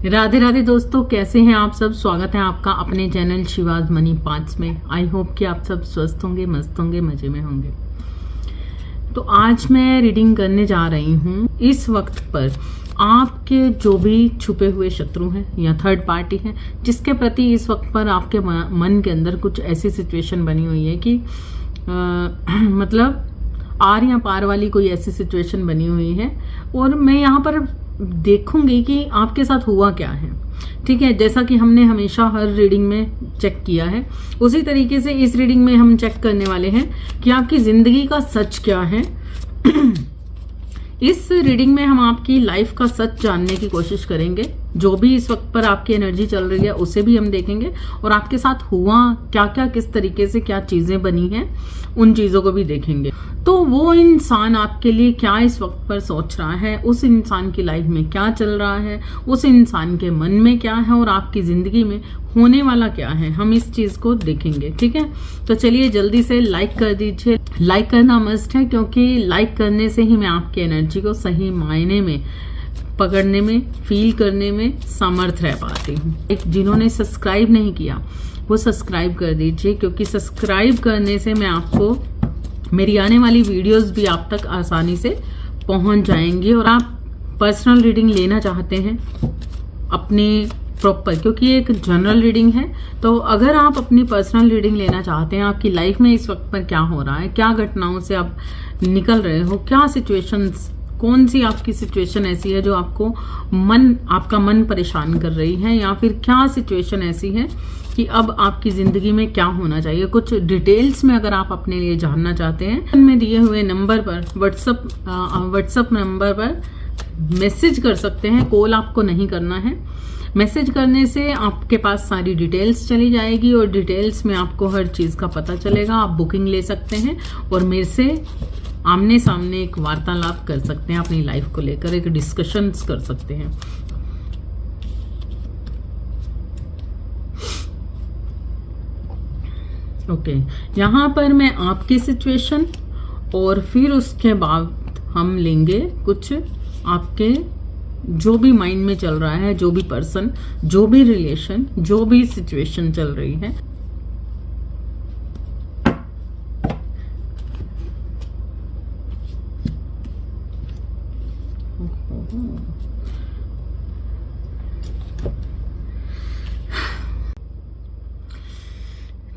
राधे राधे दोस्तों, कैसे हैं आप सब। स्वागत है आपका अपने चैनल शिवाज मनी 5 में। आई होप कि आप सब स्वस्थ होंगे, मस्त होंगे, मजे में होंगे। तो आज मैं रीडिंग करने जा रही हूँ। इस वक्त पर आपके जो भी छुपे हुए शत्रु हैं या थर्ड पार्टी हैं, जिसके प्रति इस वक्त पर आपके मन के अंदर कुछ ऐसी सिचुएशन बनी हुई है कि मतलब आर या पार वाली कोई ऐसी सिचुएशन बनी हुई है, और मैं यहाँ पर देखूंगी कि आपके साथ हुआ क्या है। ठीक है, जैसा कि हमने हमेशा हर रीडिंग में चेक किया है, उसी तरीके से इस रीडिंग में हम चेक करने वाले हैं कि आपकी जिंदगी का सच क्या है। इस रीडिंग में हम आपकी लाइफ का सच जानने की कोशिश करेंगे। जो भी इस वक्त पर आपकी एनर्जी चल रही है उसे भी हम देखेंगे, और आपके साथ हुआ क्या क्या, किस तरीके से क्या चीजें बनी हैं, उन चीजों को भी देखेंगे। तो वो इंसान आपके लिए क्या इस वक्त पर सोच रहा है, उस इंसान की लाइफ में क्या चल रहा है, उस इंसान के मन में क्या है, और आपकी जिंदगी में होने वाला क्या है, हम इस चीज को देखेंगे। ठीक है, तो चलिए जल्दी से लाइक कर दीजिए। लाइक करना मस्ट है, क्योंकि लाइक करने से ही मैं आपकी एनर्जी को सही मायने में पकड़ने में, फील करने में समर्थ रह पाती हूँ। जिन्होंने सब्सक्राइब नहीं किया वो सब्सक्राइब कर दीजिए, क्योंकि सब्सक्राइब करने से मैं आपको मेरी आने वाली वीडियोस भी आप तक आसानी से पहुंच जाएंगी। और आप पर्सनल रीडिंग लेना चाहते हैं अपने प्रॉपर, क्योंकि ये एक जनरल रीडिंग है, तो अगर आप अपनी पर्सनल रीडिंग लेना चाहते हैं, आपकी लाइफ में इस वक्त पर क्या हो रहा है, क्या घटनाओं से आप निकल रहे हो, क्या सिचुएशंस, कौन सी आपकी सिचुएशन ऐसी है जो आपको आपका मन परेशान कर रही है, या फिर क्या सिचुएशन ऐसी है कि अब आपकी जिंदगी में क्या होना चाहिए, कुछ डिटेल्स में अगर आप अपने लिए जानना चाहते हैं, में दिए हुए नंबर पर व्हाट्सएप नंबर पर मैसेज कर सकते हैं। कॉल आपको नहीं करना है। मैसेज करने से आपके पास सारी डिटेल्स चली जाएगी, और डिटेल्स में आपको हर चीज का पता चलेगा। आप बुकिंग ले सकते हैं और मेरे से आमने सामने एक वार्तालाप कर सकते हैं, अपनी लाइफ को लेकर एक डिस्कशंस कर सकते हैं। ओके, यहाँ पर मैं आपकी सिचुएशन और फिर उसके बाद हम लेंगे कुछ आपके जो भी माइंड में चल रहा है, जो भी पर्सन, जो भी रिलेशन, जो भी सिचुएशन चल रही है।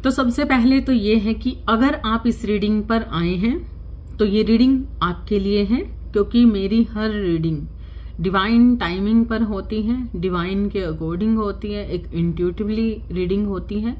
तो सबसे पहले तो ये है कि अगर आप इस रीडिंग पर आए हैं तो ये रीडिंग आपके लिए है, क्योंकि मेरी हर रीडिंग डिवाइन टाइमिंग पर होती है, डिवाइन के अकॉर्डिंग होती है, एक इंट्यूटिवली रीडिंग होती है,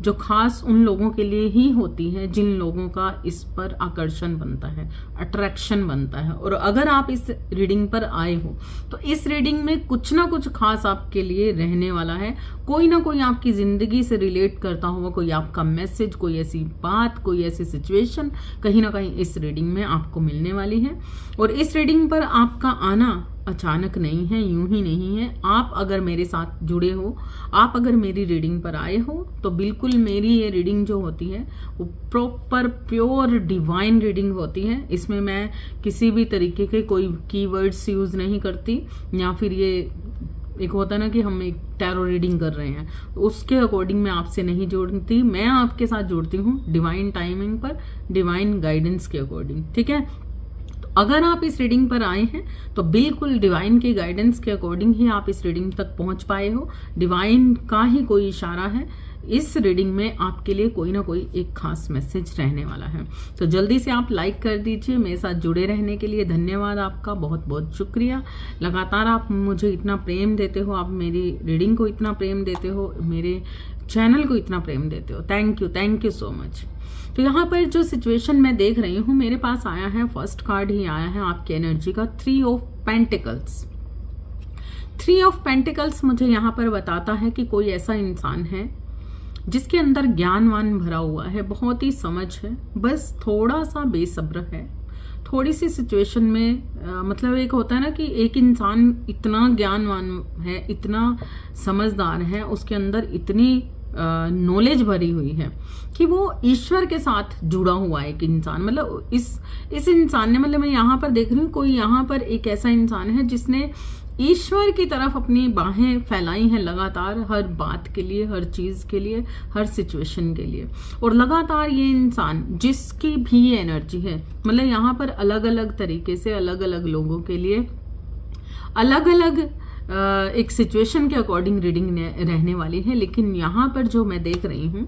जो खास उन लोगों के लिए ही होती है जिन लोगों का इस पर आकर्षण बनता है, अट्रैक्शन बनता है। और अगर आप इस रीडिंग पर आए हो तो इस रीडिंग में कुछ ना कुछ खास आपके लिए रहने वाला है। कोई ना कोई आपकी जिंदगी से रिलेट करता हुआ कोई आपका मैसेज, कोई ऐसी बात, कोई ऐसी सिचुएशन कहीं ना कहीं इस रीडिंग में आपको मिलने वाली है। और इस रीडिंग पर आपका आना अचानक नहीं है, यूं ही नहीं है। आप अगर मेरे साथ जुड़े हो, आप अगर मेरी रीडिंग पर आए हो, तो बिल्कुल मेरी ये रीडिंग जो होती है वो प्रॉपर प्योर डिवाइन रीडिंग होती है। इसमें मैं किसी भी तरीके के कोई कीवर्ड्स यूज नहीं करती, या फिर ये एक होता है ना कि हम एक टैरो रीडिंग कर रहे हैं, तो उसके अकॉर्डिंग मैं आपसे नहीं जोड़ती। मैं आपके साथ जोड़ती हूँ डिवाइन टाइमिंग पर, डिवाइन गाइडेंस के अकॉर्डिंग। ठीक है, अगर आप इस रीडिंग पर आए हैं तो बिल्कुल डिवाइन के गाइडेंस के अकॉर्डिंग ही आप इस रीडिंग तक पहुंच पाए हो। डिवाइन का ही कोई इशारा है। इस रीडिंग में आपके लिए कोई ना कोई एक खास मैसेज रहने वाला है। तो जल्दी से आप लाइक कर दीजिए। मेरे साथ जुड़े रहने के लिए धन्यवाद, आपका बहुत बहुत शुक्रिया। लगातार आप मुझे इतना प्रेम देते हो, आप मेरी रीडिंग को इतना प्रेम देते हो, मेरे चैनल को इतना प्रेम देते हो। Thank you so much. तो यहाँ पर जो सिचुएशन मैं देख रही हूँ, मेरे पास आया है, फर्स्ट कार्ड ही आया है आपकी एनर्जी का, 3 ऑफ पेंटिकल्स। 3 ऑफ पेंटिकल्स मुझे यहाँ पर बताता है कि कोई ऐसा इंसान है जिसके अंदर ज्ञानवान भरा हुआ है, बहुत ही समझ है, बस थोड़ा सा बेसब्र है। थोड़ी सी सिचुएशन में मतलब एक होता है ना कि एक इंसान इतना ज्ञानवान है, इतना समझदार है, उसके अंदर इतनी नॉलेज भरी हुई है कि वो ईश्वर के साथ जुड़ा हुआ है एक इंसान। मतलब इस इंसान ने, मतलब मैं यहाँ पर देख रही हूँ कोई यहाँ पर एक ऐसा इंसान है जिसने ईश्वर की तरफ अपनी बाहें फैलाई हैं लगातार, हर बात के लिए, हर चीज़ के लिए, हर सिचुएशन के लिए। और लगातार ये इंसान जिसकी भी ये एनर्जी है, मतलब यहाँ पर अलग अलग तरीके से अलग अलग लोगों के लिए अलग अलग एक सिचुएशन के अकॉर्डिंग रीडिंग रहने वाली है। लेकिन यहाँ पर जो मैं देख रही हूँ,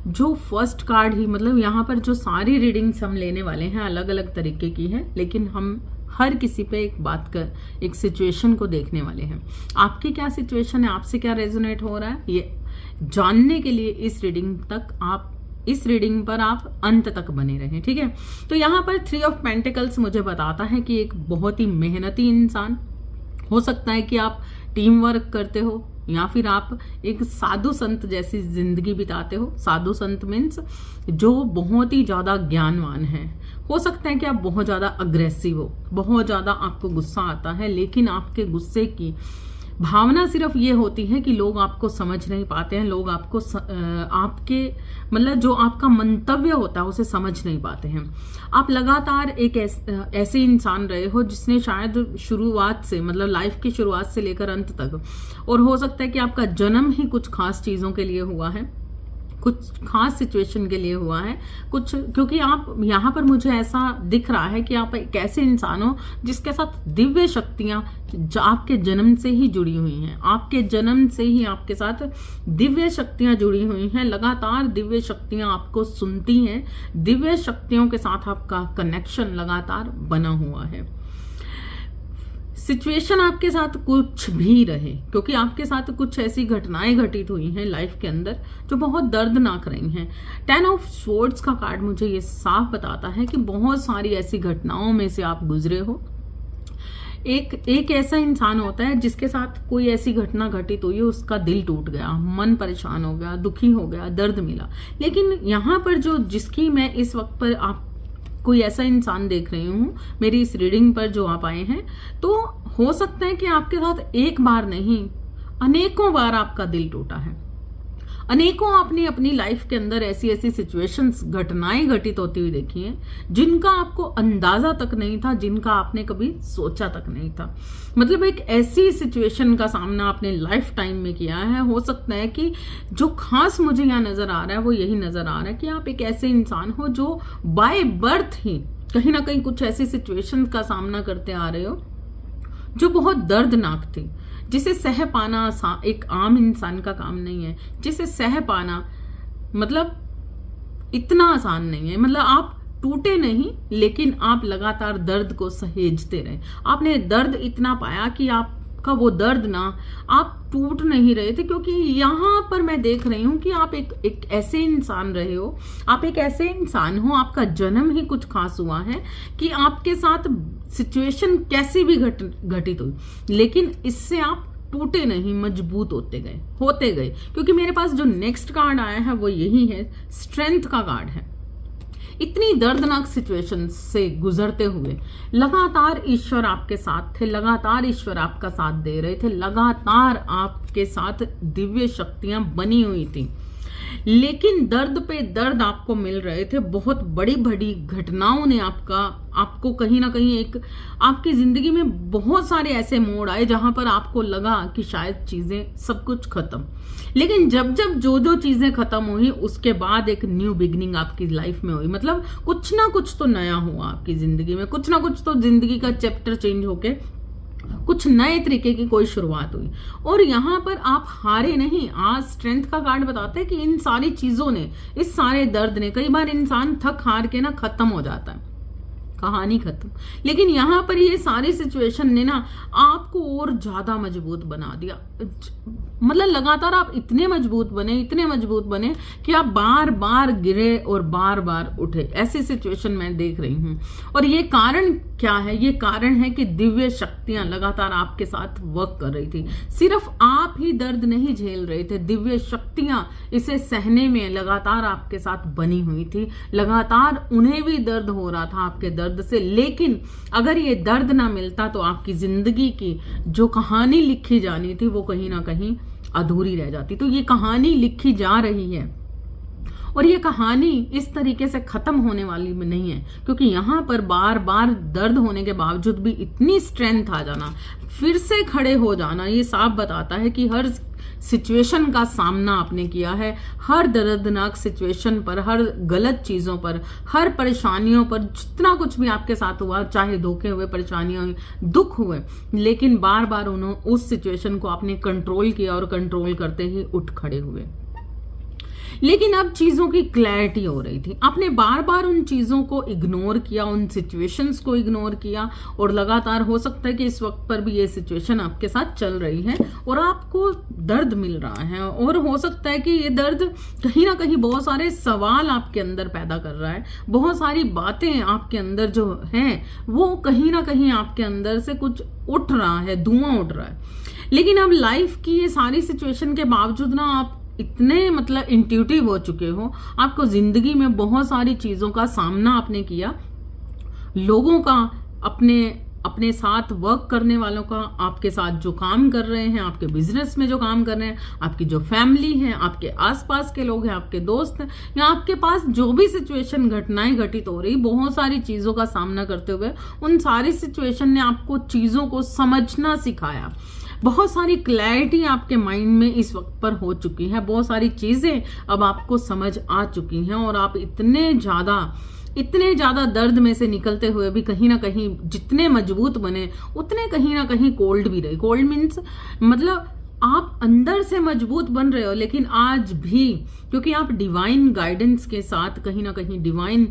जो फर्स्ट कार्ड ही, मतलब यहाँ पर जो सारी रीडिंग्स हम लेने वाले हैं अलग अलग तरीके की है, लेकिन हम हर किसी पे एक बात कर, एक सिचुएशन को देखने वाले हैं। आपकी क्या सिचुएशन है, आपसे क्या रेजोनेट हो रहा है, ये जानने के लिए इस रीडिंग पर आप अंत तक बने रहें, ठीक है। तो यहाँ पर 3 ऑफ पेंटिकल्स मुझे बताता है कि एक बहुत ही मेहनती इंसान हो सकता है, कि आप टीम वर्क करते हो, या फिर आप एक साधु संत जैसी जिंदगी बिताते हो। साधु संत मीन्स जो बहुत ही ज्यादा ज्ञानवान है। हो सकता है कि आप बहुत ज्यादा अग्रेसिव हो, बहुत ज्यादा आपको गुस्सा आता है, लेकिन आपके गुस्से की भावना सिर्फ ये होती है कि लोग आपको समझ नहीं पाते हैं, लोग आपको आपके मतलब जो आपका मंतव्य होता है उसे समझ नहीं पाते हैं। आप लगातार एक ऐसे इंसान रहे हो जिसने शायद शुरुआत से, मतलब लाइफ की शुरुआत से लेकर अंत तक, और हो सकता है कि आपका जन्म ही कुछ खास चीज़ों के लिए हुआ है, कुछ खास सिचुएशन के लिए हुआ है कुछ, क्योंकि आप यहाँ पर मुझे ऐसा दिख रहा है कि आप एक ऐसे इंसान हो जिसके साथ दिव्य शक्तियाँ आपके जन्म से ही जुड़ी हुई हैं। आपके जन्म से ही आपके साथ दिव्य शक्तियाँ जुड़ी हुई हैं। लगातार दिव्य शक्तियाँ आपको सुनती हैं, दिव्य शक्तियों के साथ आपका कनेक्शन लगातार बना हुआ है। सिचुएशन आपके साथ कुछ भी रहे, क्योंकि आपके साथ कुछ ऐसी घटनाएं घटित हुई हैं लाइफ के अंदर जो बहुत दर्दनाक रही हैं। 10 ऑफ स्वॉर्ड्स का कार्ड मुझे ये साफ बताता है कि बहुत सारी ऐसी घटनाओं में से आप गुजरे हो। एक ऐसा इंसान होता है जिसके साथ कोई ऐसी घटना घटित हुई, उसका दिल टूट गया, मन परेशान हो गया, दुखी हो गया, दर्द मिला। लेकिन यहाँ पर जो जिसकी मैं इस वक्त पर आप कोई ऐसा इंसान देख रही हूँ मेरी इस रीडिंग पर जो आप आए हैं, तो हो सकता है कि आपके साथ एक बार नहीं अनेकों बार आपका दिल टूटा है। अनेकों आपने अपनी लाइफ के अंदर ऐसी ऐसी सिचुएशंस, घटनाएं घटित होती हुई देखी हैं जिनका आपको अंदाजा तक नहीं था, जिनका आपने कभी सोचा तक नहीं था। मतलब एक ऐसी सिचुएशन का सामना आपने लाइफ टाइम में किया है। हो सकता है कि जो खास मुझे यहाँ नजर आ रहा है वो यही नजर आ रहा है कि आप एक ऐसे इंसान हो जो बाय बर्थ ही कहीं ना कहीं कुछ ऐसी सिचुएशन का सामना करते आ रहे हो जो बहुत दर्दनाक थी, जिसे सह पाना एक आम इंसान का काम नहीं है। जिसे सह पाना मतलब इतना आसान नहीं है। मतलब आप टूटे नहीं, लेकिन आप लगातार दर्द को सहेजते रहे। आपने दर्द इतना पाया कि आपका वो दर्द ना, आप टूट नहीं रहे थे, क्योंकि यहाँ पर मैं देख रही हूँ कि आप एक ऐसे इंसान रहे हो, आप एक ऐसे इंसान हो, आपका जन्म ही कुछ खास हुआ है कि आपके साथ सिचुएशन कैसी भी घटित हुई, लेकिन इससे आप टूटे नहीं, मजबूत होते गए। क्योंकि मेरे पास जो नेक्स्ट कार्ड आया है वो यही है, स्ट्रेंथ का कार्ड है। इतनी दर्दनाक सिचुएशन से गुजरते हुए लगातार ईश्वर आपके साथ थे, लगातार ईश्वर आपका साथ दे रहे थे, लगातार आपके साथ दिव्य शक्तियां बनी हुई थी। लेकिन दर्द पे दर्द आपको मिल रहे थे। बहुत बड़ी बड़ी घटनाओं ने आपको कहीं ना कहीं एक आपकी जिंदगी में बहुत सारे ऐसे मोड़ आए जहां पर आपको लगा कि शायद चीजें सब कुछ खत्म। लेकिन जब जो चीजें खत्म हुई उसके बाद एक न्यू बिगनिंग आपकी लाइफ में हुई। मतलब कुछ ना कुछ तो नया हुआ आपकी जिंदगी में, कुछ ना कुछ तो जिंदगी का चैप्टर चेंज होके कुछ नए तरीके की कोई शुरुआत हुई। और यहाँ पर आप हारे नहीं। आज स्ट्रेंथ का कार्ड बताते हैं कि इन सारी चीजों ने, इस सारे दर्द ने, कई बार इंसान थक हार के ना खत्म हो जाता है, कहानी खत्म। लेकिन यहाँ पर ये सारी सिचुएशन ने ना आपको और ज्यादा मजबूत बना दिया। मतलब लगातार आप इतने मजबूत बने कि आप बार बार गिरे और बार बार उठे। ऐसी सिचुएशन मैं देख रही हूँ। और ये कारण क्या है? ये कारण है कि दिव्य शक्तियां लगातार आपके साथ वर्क कर रही थी। सिर्फ आप ही दर्द नहीं झेल रहे थे, दिव्य शक्तियां इसे सहने में लगातार आपके साथ बनी हुई थी। लगातार उन्हें भी दर्द हो रहा था आपके दर्द से। लेकिन अगर ये दर्द ना मिलता तो आपकी जिंदगी की जो कहानी लिखी जानी थी वो कहीं ना कहीं अधूरी रह जाती। तो ये कहानी लिखी जा रही है और ये कहानी इस तरीके से खत्म होने वाली नहीं है, क्योंकि यहाँ पर बार बार दर्द होने के बावजूद भी इतनी स्ट्रेंथ आ जाना, फिर से खड़े हो जाना, ये साफ बताता है कि हर सिचुएशन का सामना आपने किया है, हर दर्दनाक सिचुएशन पर, हर गलत चीजों पर, हर परेशानियों पर, जितना कुछ भी आपके साथ हुआ, चाहे धोखे हुए, परेशानियां हुई, दुख हुए, लेकिन बार बार उन्होंने उस सिचुएशन को आपने कंट्रोल किया और कंट्रोल करते ही उठ खड़े हुए। लेकिन अब चीजों की क्लैरिटी हो रही थी, आपने बार बार उन चीजों को इग्नोर किया, उन सिचुएशंस को इग्नोर किया, और लगातार हो सकता है कि इस वक्त पर भी ये सिचुएशन आपके साथ चल रही है और आपको दर्द मिल रहा है, और हो सकता है कि ये दर्द कहीं ना कहीं बहुत सारे सवाल आपके अंदर पैदा कर रहा है, बहुत सारी बातें आपके अंदर जो हैं वो कहीं ना कहीं आपके अंदर से कुछ उठ रहा है, धुआं उठ रहा है। लेकिन अब लाइफ की ये सारी सिचुएशन के बावजूद ना आप इतने मतलब इंट्यूटिव हो चुके हो, आपको जिंदगी में बहुत सारी चीजों का सामना आपने किया, लोगों का, अपने साथ वर्क करने वालों का, आपके साथ जो काम कर रहे हैं, आपके बिजनेस में जो काम कर रहे हैं, आपकी जो फैमिली है, आपके आसपास के लोग हैं, आपके दोस्त हैं, या आपके पास जो भी सिचुएशन, घटनाएं घटित हो रही, बहुत सारी चीजों का सामना करते हुए उन सारी सिचुएशन ने आपको चीजों को समझना सिखाया। बहुत सारी क्लैरिटी आपके माइंड में इस वक्त पर हो चुकी है, बहुत सारी चीजें अब आपको समझ आ चुकी हैं, और आप इतने ज्यादा दर्द में से निकलते हुए भी कहीं ना कहीं जितने मजबूत बने उतने कहीं ना कहीं कोल्ड भी रहे। कोल्ड मीन्स मतलब आप अंदर से मजबूत बन रहे हो, लेकिन आज भी क्योंकि आप डिवाइन गाइडेंस के साथ, कहीं ना कहीं डिवाइन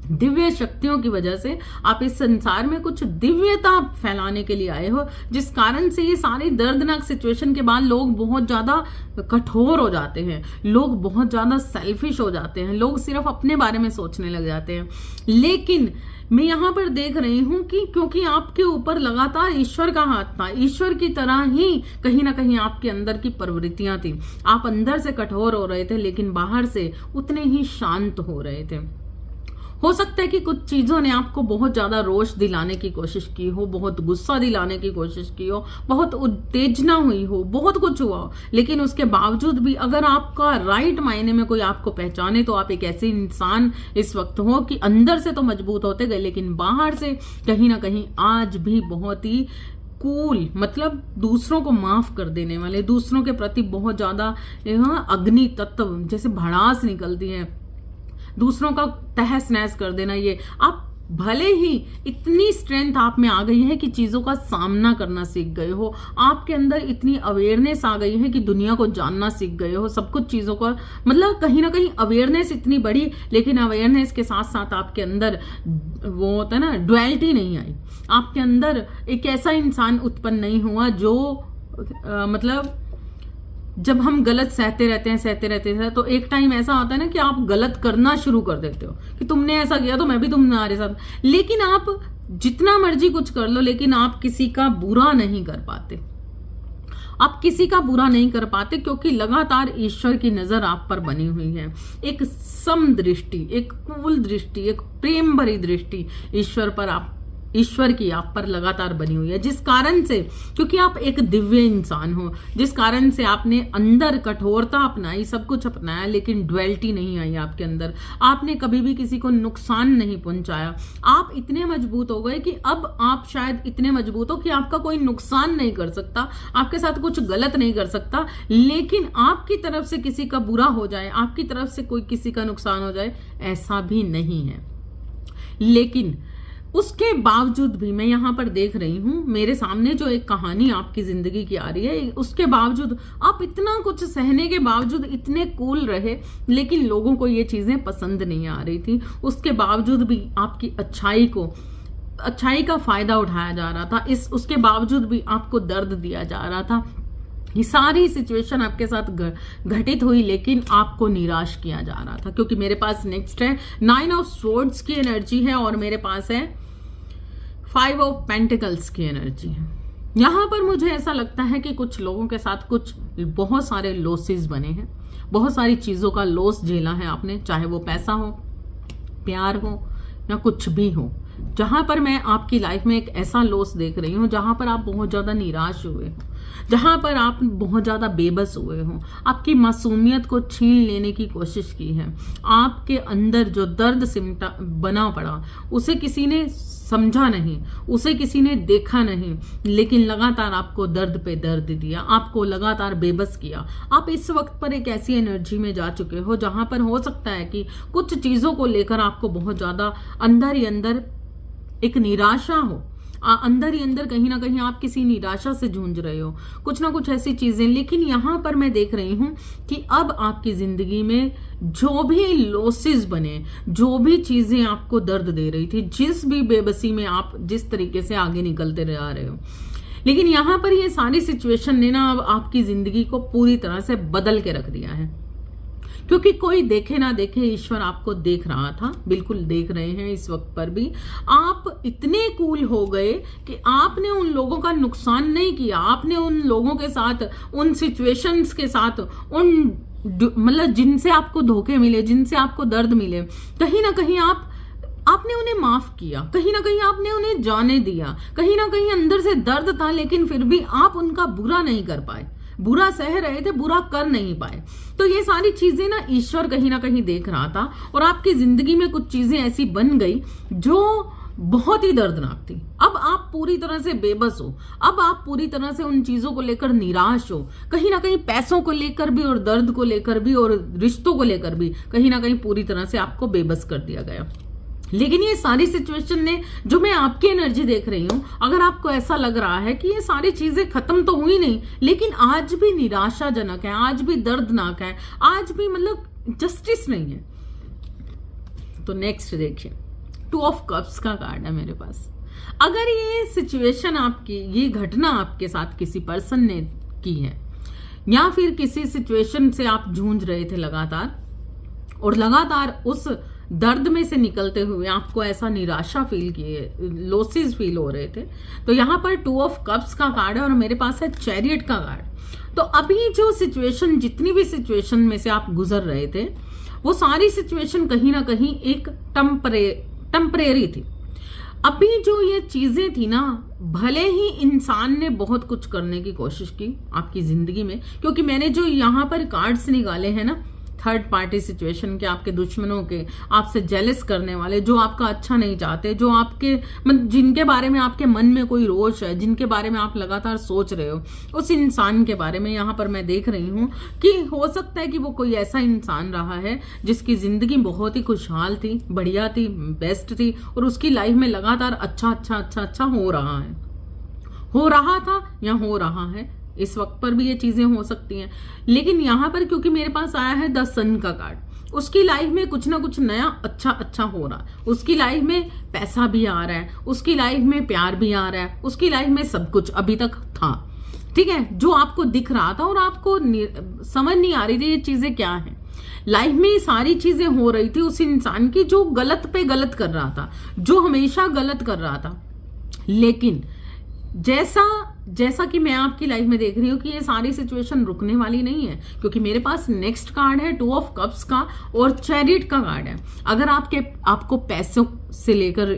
दिव्य शक्तियों की वजह से आप इस संसार में कुछ दिव्यता फैलाने के लिए आए हो, जिस कारण से ये सारी दर्दनाक सिचुएशन के बाद लोग बहुत ज्यादा कठोर हो जाते हैं, लोग बहुत ज्यादा सेल्फिश हो जाते हैं, लोग सिर्फ अपने बारे में सोचने लग जाते हैं। लेकिन मैं यहाँ पर देख रही हूं कि क्योंकि आपके ऊपर लगातार ईश्वर का हाथ था, ईश्वर की तरह ही कहीं ना कहीं आपके अंदर की प्रवृत्तियां थी, आप अंदर से कठोर हो रहे थे लेकिन बाहर से उतने ही शांत हो रहे थे। हो सकता है कि कुछ चीजों ने आपको बहुत ज्यादा रोष दिलाने की कोशिश की हो, बहुत गुस्सा दिलाने की कोशिश की हो, बहुत उत्तेजना हुई हो, बहुत कुछ हुआ हो, लेकिन उसके बावजूद भी अगर आपका राइट मायने में कोई आपको पहचाने तो आप एक ऐसे इंसान इस वक्त हो कि अंदर से तो मजबूत होते गए, लेकिन बाहर से कहीं ना कहीं आज भी बहुत ही कूल, मतलब दूसरों को माफ कर देने वाले, दूसरों के प्रति बहुत ज्यादा अग्नि तत्व जैसे भड़ास निकलती है, दूसरों का तहस नहस कर देना, ये आप भले ही इतनी स्ट्रेंथ आप में आ गई है कि चीजों का सामना करना सीख गए हो, आपके अंदर इतनी अवेयरनेस आ गई है कि दुनिया को जानना सीख गए हो, सब कुछ चीजों का मतलब कहीं ना कहीं अवेयरनेस इतनी बड़ी, लेकिन अवेयरनेस के साथ साथ आपके अंदर वो होता है ना, डुअलिटी नहीं आई, आपके अंदर एक ऐसा इंसान उत्पन्न नहीं हुआ जो मतलब जब हम गलत सहते रहते हैं तो एक टाइम ऐसा आता है ना कि आप गलत करना शुरू कर देते हो कि तुमने ऐसा किया तो मैं भी तुम्हारे साथ, लेकिन आप जितना मर्जी कुछ कर लो लेकिन आप किसी का बुरा नहीं कर पाते, आप किसी का बुरा नहीं कर पाते, क्योंकि लगातार ईश्वर की नजर आप पर बनी हुई है, एक सम दृष्टि, एक कूल दृष्टि, एक प्रेम भरी दृष्टि ईश्वर की आप पर लगातार बनी हुई है, जिस कारण से, क्योंकि आप एक दिव्य इंसान हो, जिस कारण से आपने अंदर कठोरता अपनाई, सब कुछ अपनाया, लेकिन डुअलिटी नहीं आई आपके अंदर, आपने कभी भी किसी को नुकसान नहीं पहुंचाया, आप इतने मजबूत हो गए कि अब आप शायद इतने मजबूत हो कि आपका कोई नुकसान नहीं कर सकता, आपके साथ कुछ गलत नहीं कर सकता, लेकिन आपकी तरफ से किसी का बुरा हो जाए, आपकी तरफ से कोई किसी का नुकसान हो जाए, ऐसा भी नहीं है। लेकिन उसके बावजूद भी मैं यहाँ पर देख रही हूँ, मेरे सामने जो एक कहानी आपकी जिंदगी की आ रही है, उसके बावजूद आप इतना कुछ सहने के बावजूद इतने कूल रहे, लेकिन लोगों को ये चीजें पसंद नहीं आ रही थी, उसके बावजूद भी आपकी अच्छाई का फायदा उठाया जा रहा था, उसके बावजूद भी आपको दर्द दिया जा रहा था, ये सारी सिचुएशन आपके साथ घटित हुई, लेकिन आपको निराश किया जा रहा था, क्योंकि मेरे पास नेक्स्ट है 9 ऑफ स्वॉर्ड्स की एनर्जी है और मेरे पास है 5 ऑफ पेंटिकल्स की एनर्जी है। यहाँ पर मुझे ऐसा लगता है कि कुछ लोगों के साथ कुछ बहुत सारे लॉसेस बने हैं, बहुत सारी चीजों का लॉस झेला है आपने, चाहे वो पैसा हो, प्यार हो या कुछ भी हो, जहां पर मैं आपकी लाइफ में एक ऐसा लॉस देख रही हूं जहां पर आप बहुत ज्यादा निराश हुए हो, जहां पर आप बहुत ज्यादा बेबस हुए हो, आपकी मासूमियत को छीन लेने की कोशिश की है, आपके अंदर जो दर्द सिमटा बना पड़ा उसे किसी ने समझा नहीं, उसे किसी ने देखा नहीं, लेकिन लगातार आपको दर्द पे दर्द दिया, आपको लगातार बेबस किया। आप इस वक्त पर एक ऐसी एनर्जी में जा चुके हो जहां पर हो सकता है कि कुछ चीजों को लेकर आपको बहुत ज्यादा अंदर ही अंदर एक निराशा हो, अंदर ही अंदर कहीं ना कहीं आप किसी निराशा से जूझ रहे हो, कुछ ना कुछ ऐसी चीजें। लेकिन यहां पर मैं देख रही हूं कि अब आपकी जिंदगी में जो भी लॉसेस बने, जो भी चीजें आपको दर्द दे रही थी, जिस भी बेबसी में आप जिस तरीके से आगे निकलते रह रहे हो, लेकिन यहां पर ये सारी सिचुएशन ने ना अब आपकी जिंदगी को पूरी तरह से बदल के रख दिया है। क्योंकि कोई देखे ना देखे, ईश्वर आपको देख रहा था, बिल्कुल देख रहे हैं इस वक्त पर भी। आप इतने कूल हो गए कि आपने उन लोगों का नुकसान नहीं किया, आपने उन लोगों के साथ, उन सिचुएशंस के साथ, उन मतलब जिनसे आपको धोखे मिले, जिनसे आपको दर्द मिले, कहीं ना कहीं आपने उन्हें माफ किया, कहीं ना कहीं आपने उन्हें जाने दिया, कहीं ना कहीं अंदर से दर्द था, लेकिन फिर भी आप उनका बुरा नहीं कर पाए, बुरा सह रहे थे, बुरा कर नहीं पाए। तो ये सारी चीजें ना ईश्वर कहीं ना कहीं देख रहा था, और आपकी जिंदगी में कुछ चीजें ऐसी बन गई जो बहुत ही दर्दनाक थी। अब आप पूरी तरह से बेबस हो, अब आप पूरी तरह से उन चीजों को लेकर निराश हो, कहीं ना कहीं पैसों को लेकर भी और दर्द को लेकर भी और रिश्तों को लेकर भी कहीं ना कहीं पूरी तरह से आपको बेबस कर दिया गया। लेकिन ये सारी सिचुएशन ने, जो मैं आपकी एनर्जी देख रही हूं, अगर आपको ऐसा लग रहा है कि ये सारी चीजें खत्म तो हुई नहीं, लेकिन आज भी निराशाजनक है, आज भी दर्दनाक है, आज भी मतलब जस्टिस नहीं है, तो नेक्स्ट देखिए, 2 ऑफ कप्स का कार्ड है मेरे पास। अगर ये सिचुएशन आपकी, ये घटना आपके साथ किसी पर्सन ने की है, या फिर किसी सिचुएशन से आप जूझ रहे थे लगातार, और लगातार उस दर्द में से निकलते हुए आपको ऐसा निराशा फील किए, लॉसेस फील हो रहे थे, तो यहां पर 2 ऑफ कप्स का कार्ड है और मेरे पास है चैरियट का कार्ड। तो अभी जो सिचुएशन, जितनी भी सिचुएशन में से आप गुजर रहे थे, वो सारी सिचुएशन कहीं ना कहीं एक टेम्परेरी थी। अभी जो ये चीजें थी ना, भले ही इंसान ने बहुत कुछ करने की कोशिश की आपकी जिंदगी में, क्योंकि मैंने जो यहाँ पर कार्ड्स निकाले हैं ना, थर्ड पार्टी सिचुएशन के, आपके दुश्मनों के, आपसे जेलस करने वाले, जो आपका अच्छा नहीं चाहते, जो आपके जिनके बारे में आपके मन में कोई रोष है, जिनके बारे में आप लगातार सोच रहे हो, उस इंसान के बारे में यहाँ पर मैं देख रही हूँ कि हो सकता है कि वो कोई ऐसा इंसान रहा है जिसकी जिंदगी बहुत ही खुशहाल थी, बढ़िया थी, बेस्ट थी, और उसकी लाइफ में लगातार अच्छा हो रहा है, हो रहा था या हो रहा है। इस वक्त पर भी ये चीजें हो सकती हैं, लेकिन यहां पर क्योंकि मेरे पास आया है 10 सन का कार्ड, उसकी लाइफ में कुछ ना कुछ नया अच्छा हो रहा है, उसकी लाइफ में पैसा भी आ रहा है, उसकी लाइफ में प्यार भी आ रहा है, उसकी लाइफ में सब कुछ अभी तक था, ठीक है, जो आपको दिख रहा था और आपको समझ नहीं आ रही थी ये चीजें क्या है। लाइफ में सारी चीजें हो रही थी उस इंसान की जो गलत पे गलत कर रहा था, जो हमेशा गलत कर रहा था। लेकिन जैसा कि मैं आपकी लाइफ में देख रही हूँ कि ये सारी सिचुएशन रुकने वाली नहीं है, क्योंकि मेरे पास नेक्स्ट कार्ड है 2 ऑफ कप्स का और चैरियट का कार्ड है। अगर आपको पैसों से लेकर,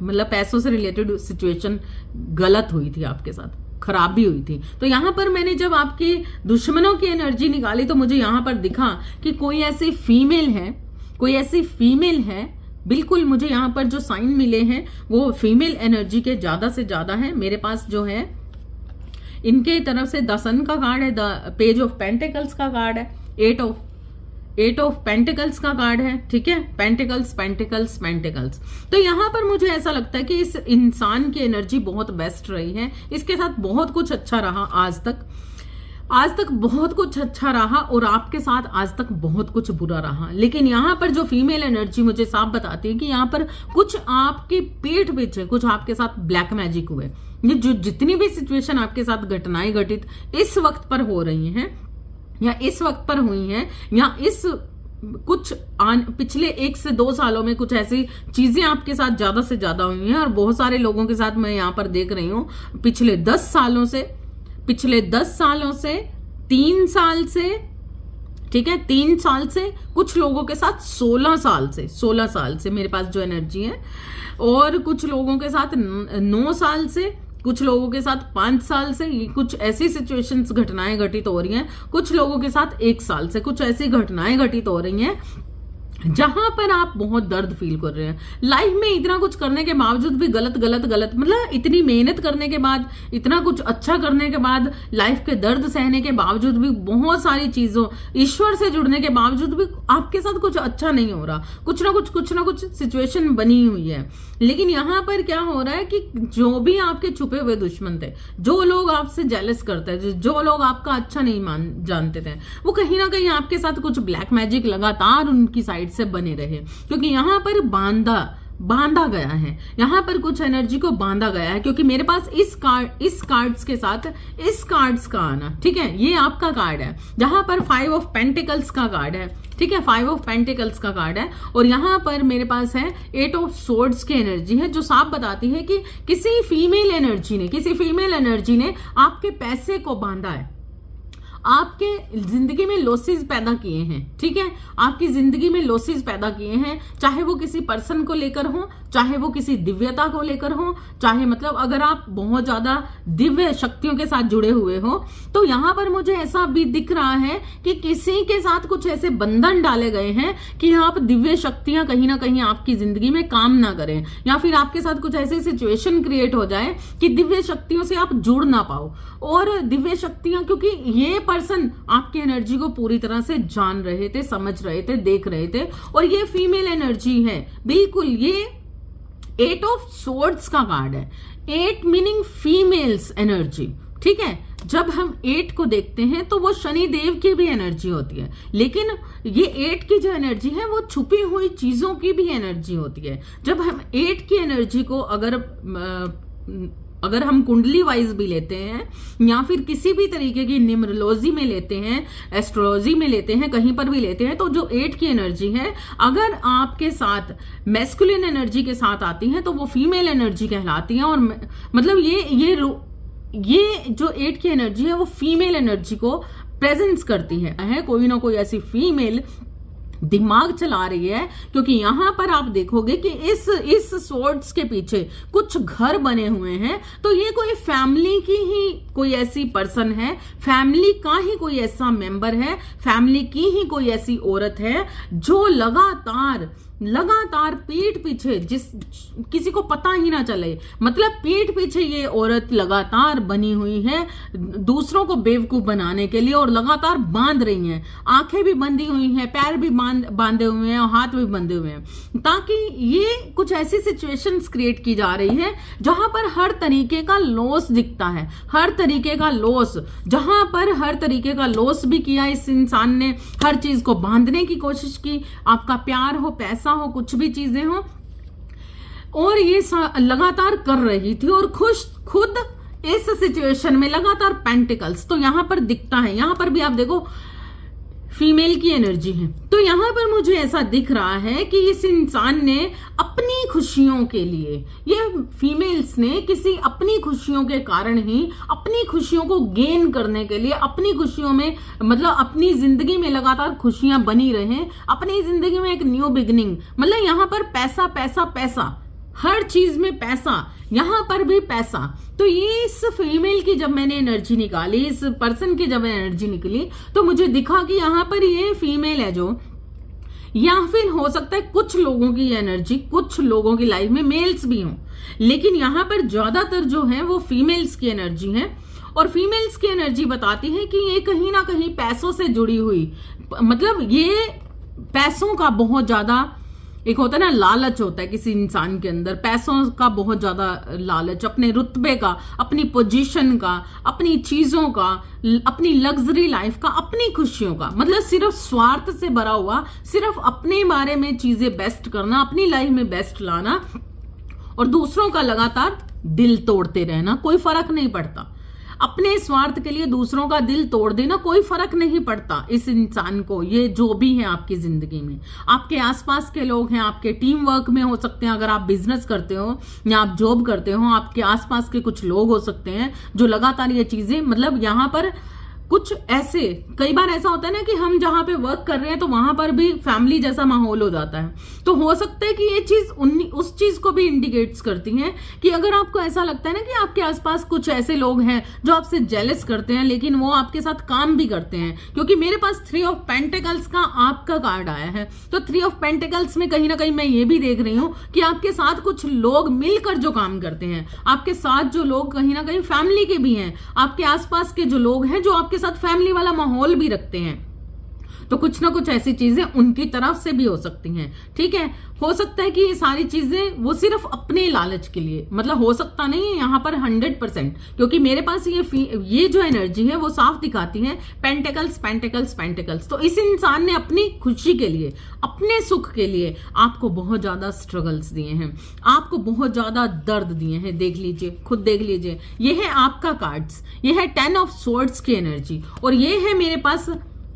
मतलब पैसों से रिलेटेड सिचुएशन गलत हुई थी, आपके साथ खराब भी हुई थी, तो यहां पर मैंने जब आपके दुश्मनों की एनर्जी निकाली तो मुझे यहां पर दिखा कि कोई ऐसी फीमेल है, बिल्कुल मुझे यहाँ पर जो साइन मिले हैं वो फीमेल एनर्जी के ज्यादा से ज्यादा है। मेरे पास जो है इनके तरफ से 10 सन का कार्ड है, द पेज ऑफ पेंटिकल्स का कार्ड है, 8 ऑफ पेंटिकल्स का कार्ड है, ठीक है, पेंटिकल्स। तो यहाँ पर मुझे ऐसा लगता है कि इस इंसान की एनर्जी बहुत बेस्ट रही है, इसके साथ बहुत कुछ अच्छा रहा आज तक बहुत कुछ अच्छा रहा, और आपके साथ आज तक बहुत कुछ बुरा रहा। लेकिन यहाँ पर जो फीमेल एनर्जी मुझे साफ बताती है कि यहाँ पर कुछ आपके पीठ पीछे कुछ आपके साथ ब्लैक मैजिक हुए। ये जो जितनी भी सिचुएशन आपके साथ घटनाएं घटित इस वक्त पर हो रही हैं, या इस वक्त पर हुई हैं, या इस कुछ पिछले 1 से 2 सालों में कुछ ऐसी चीजें आपके साथ ज्यादा से ज्यादा हुई हैं, और बहुत सारे लोगों के साथ मैं यहाँ पर देख रही हूँ पिछले 10 सालों से 3 साल से, ठीक है, 3 साल से, कुछ लोगों के साथ 16 साल से मेरे पास जो एनर्जी है, और कुछ लोगों के साथ 9 साल से, कुछ लोगों के साथ 5 साल से कुछ ऐसी सिचुएशंस घटनाएं घटित हो रही हैं, कुछ लोगों के साथ 1 साल से कुछ ऐसी घटनाएं घटित हो रही हैं जहां पर आप बहुत दर्द फील कर रहे हैं। लाइफ में इतना कुछ करने के बावजूद भी गलत गलत गलत, मतलब इतनी मेहनत करने के बाद, इतना कुछ अच्छा करने के बाद, लाइफ के दर्द सहने के बावजूद भी, बहुत सारी चीजों, ईश्वर से जुड़ने के बावजूद भी आपके साथ कुछ अच्छा नहीं हो रहा। कुछ ना कुछ सिचुएशन बनी हुई है। लेकिन यहां पर क्या हो रहा है कि जो भी आपके छुपे हुए दुश्मन थे, जो लोग आपसे जेलस करते थे, जो लोग आपका अच्छा नहीं जानते थे, वो कहीं ना कहीं आपके साथ कुछ ब्लैक मैजिक लगातार उनकी साइड से बने रहे, क्योंकि यहां पर बांधा गया है, यहां पर कुछ एनर्जी को बांधा गया है। क्योंकि मेरे पास इस कार्ड्स के साथ इस कार्ड्स का आना, ठीक है, ये आपका कार्ड है जहां पर 5 ऑफ पेंटिकल्स का कार्ड है, ठीक है, 5 ऑफ पेंटिकल्स का कार्ड है। और यहां पर मेरे पास है 8 ऑफ सोर्ड्स की एनर्जी है, जो साफ बताती है कि किसी फीमेल एनर्जी ने आपके पैसे को बांधा है, आपके जिंदगी में लॉसेस पैदा किए हैं, ठीक है, आपकी जिंदगी में लॉसेस पैदा किए हैं, चाहे वो किसी पर्सन को लेकर हो, चाहे वो किसी दिव्यता को लेकर हो, चाहे मतलब अगर आप बहुत ज्यादा दिव्य शक्तियों के साथ जुड़े हुए हो, तो यहां पर मुझे ऐसा भी दिख रहा है कि किसी के साथ कुछ ऐसे बंधन डाले गए हैं कि आप दिव्य शक्तियां कहीं ना कहीं आपकी जिंदगी में काम ना करें, या फिर आपके साथ कुछ ऐसी सिचुएशन क्रिएट हो जाए कि दिव्य शक्तियों से आप जुड़ ना पाओ। और दिव्य शक्तियां, क्योंकि ये पर्सन आपकी एनर्जी को पूरी तरह से जान रहे थे, समझ रहे थे, देख रहे थे, और ये फीमेल एनर्जी है, बिल्कुल ये 8 ऑफ सोर्ड्स का कार्ड है। 8 मीनिंग फीमेल्स एनर्जी, ठीक है। जब हम 8 को देखते हैं तो वो शनि देव की भी एनर्जी होती है, लेकिन ये 8 की जो एनर्जी है वो छुपी हुई चीजों की भी एनर्जी होती है। जब हम 8 की एनर्जी को अगर हम कुंडली वाइज भी लेते हैं, या फिर किसी भी तरीके की न्यूमरोलॉजी में लेते हैं, एस्ट्रोलॉजी में लेते हैं, कहीं पर भी लेते हैं, तो जो 8 की एनर्जी है अगर आपके साथ मैस्कुलिन एनर्जी के साथ आती है तो वो फीमेल एनर्जी कहलाती है। और मतलब ये जो 8 की एनर्जी है वो फीमेल एनर्जी को प्रेजेंस करती है। कोई ना कोई ऐसी फीमेल दिमाग चला रही है, क्योंकि यहां पर आप देखोगे कि इस सोर्ड्स के पीछे कुछ घर बने हुए हैं, तो ये कोई फैमिली की ही कोई ऐसी पर्सन है, फैमिली का ही कोई ऐसा मेंबर है, फैमिली की ही कोई ऐसी औरत है जो लगातार पीठ पीछे, किसी को पता ही ना चले, मतलब पीठ पीछे ये औरत लगातार बनी हुई है दूसरों को बेवकूफ बनाने के लिए, और लगातार बांध रही हैं, आंखें भी बंधी हुई हैं, पैर भी बांधे हुए हैं, और हाथ भी बंधे हुए हैं, ताकि ये कुछ ऐसी सिचुएशंस क्रिएट की जा रही है जहां पर हर तरीके का लॉस दिखता है, हर तरीके का लॉस, जहां पर हर तरीके का लॉस भी किया इस इंसान ने, हर चीज को बांधने की कोशिश की, आपका प्यार हो, पैसा हो, कुछ भी चीजें हो, और ये लगातार कर रही थी, और खुद इस सिचुएशन में लगातार पेंटिकल्स तो यहां पर दिखता है। यहां पर भी आप देखो फीमेल की एनर्जी है, तो यहां पर मुझे ऐसा दिख रहा है कि इस इंसान ने अपनी खुशियों के लिए, ये फीमेल्स ने किसी अपनी खुशियों के कारण ही, अपनी खुशियों को गेन करने के लिए, अपनी खुशियों में मतलब अपनी जिंदगी में लगातार खुशियां बनी रहे, अपनी जिंदगी में एक न्यू बिगिनिंग, मतलब यहां पर पैसा पैसा पैसा, हर चीज में पैसा, यहां पर भी पैसा। तो ये इस फीमेल की जब मैंने एनर्जी निकाली, इस पर्सन की जब एनर्जी निकली, तो मुझे दिखा कि यहां पर ये फीमेल है जो, या फिर हो सकता है कुछ लोगों की एनर्जी, कुछ लोगों की लाइफ में मेल्स भी हों, लेकिन यहां पर ज्यादातर जो है वो फीमेल्स की एनर्जी है। और फीमेल्स की एनर्जी बताती है कि ये कहीं ना कहीं पैसों से जुड़ी हुई, मतलब ये पैसों का बहुत ज्यादा, एक होता है ना लालच होता है किसी इंसान के अंदर, पैसों का बहुत ज्यादा लालच, अपने रुतबे का, अपनी पोजीशन का, अपनी चीजों का, अपनी लग्जरी लाइफ का, अपनी खुशियों का, मतलब सिर्फ स्वार्थ से भरा हुआ, सिर्फ अपने बारे में चीजें बेस्ट करना, अपनी लाइफ में बेस्ट लाना, और दूसरों का लगातार दिल तोड़ते रहना, कोई फर्क नहीं पड़ता। अपने स्वार्थ के लिए दूसरों का दिल तोड़ देना, कोई फर्क नहीं पड़ता इस इंसान को। ये जो भी है आपकी जिंदगी में, आपके आसपास के लोग हैं, आपके टीम वर्क में हो सकते हैं, अगर आप बिजनेस करते हो या आप जॉब करते हो, आपके आसपास के कुछ लोग हो सकते हैं जो लगातार ये चीजें, मतलब यहाँ पर कुछ ऐसे, कई बार ऐसा होता है ना कि हम जहां पे वर्क कर रहे हैं तो वहां पर भी फैमिली जैसा माहौल हो जाता है, तो हो सकता है कि ये चीज उस चीज को भी इंडिकेट्स करती है कि अगर आपको ऐसा लगता है ना कि आपके आसपास कुछ ऐसे लोग हैं जो आपसे जेलस करते हैं लेकिन वो आपके साथ काम भी करते हैं, क्योंकि मेरे पास 3 ऑफ पेंटिकल्स का आपका कार्ड आया है, तो 3 ऑफ पेंटिकल्स में कहीं ना कहीं मैं ये भी देख रही हूं कि आपके साथ कुछ लोग मिलकर जो काम करते हैं, आपके साथ जो लोग कहीं ना कहीं फैमिली के भी हैं, आपके आसपास के जो लोग हैं जो आपके साथ फैमिली वाला माहौल भी रखते हैं, तो कुछ ना कुछ ऐसी चीजें उनकी तरफ से भी हो सकती हैं। ठीक है, हो सकता है कि ये सारी चीजें वो सिर्फ अपने लालच के लिए, मतलब हो सकता नहीं है यहाँ पर 100%, क्योंकि मेरे पास ये जो एनर्जी है वो साफ दिखाती है पेंटिकल्स पेंटिकल्स पेंटिकल्स। तो इस इंसान ने अपनी खुशी के लिए, अपने सुख के लिए आपको बहुत ज्यादा स्ट्रगल्स दिए हैं, आपको बहुत ज्यादा दर्द दिए हैं। देख लीजिए, खुद देख लीजिए, ये है आपका कार्ड्स, ये है 10 ऑफ सोर्ड्स की एनर्जी, और ये है मेरे पास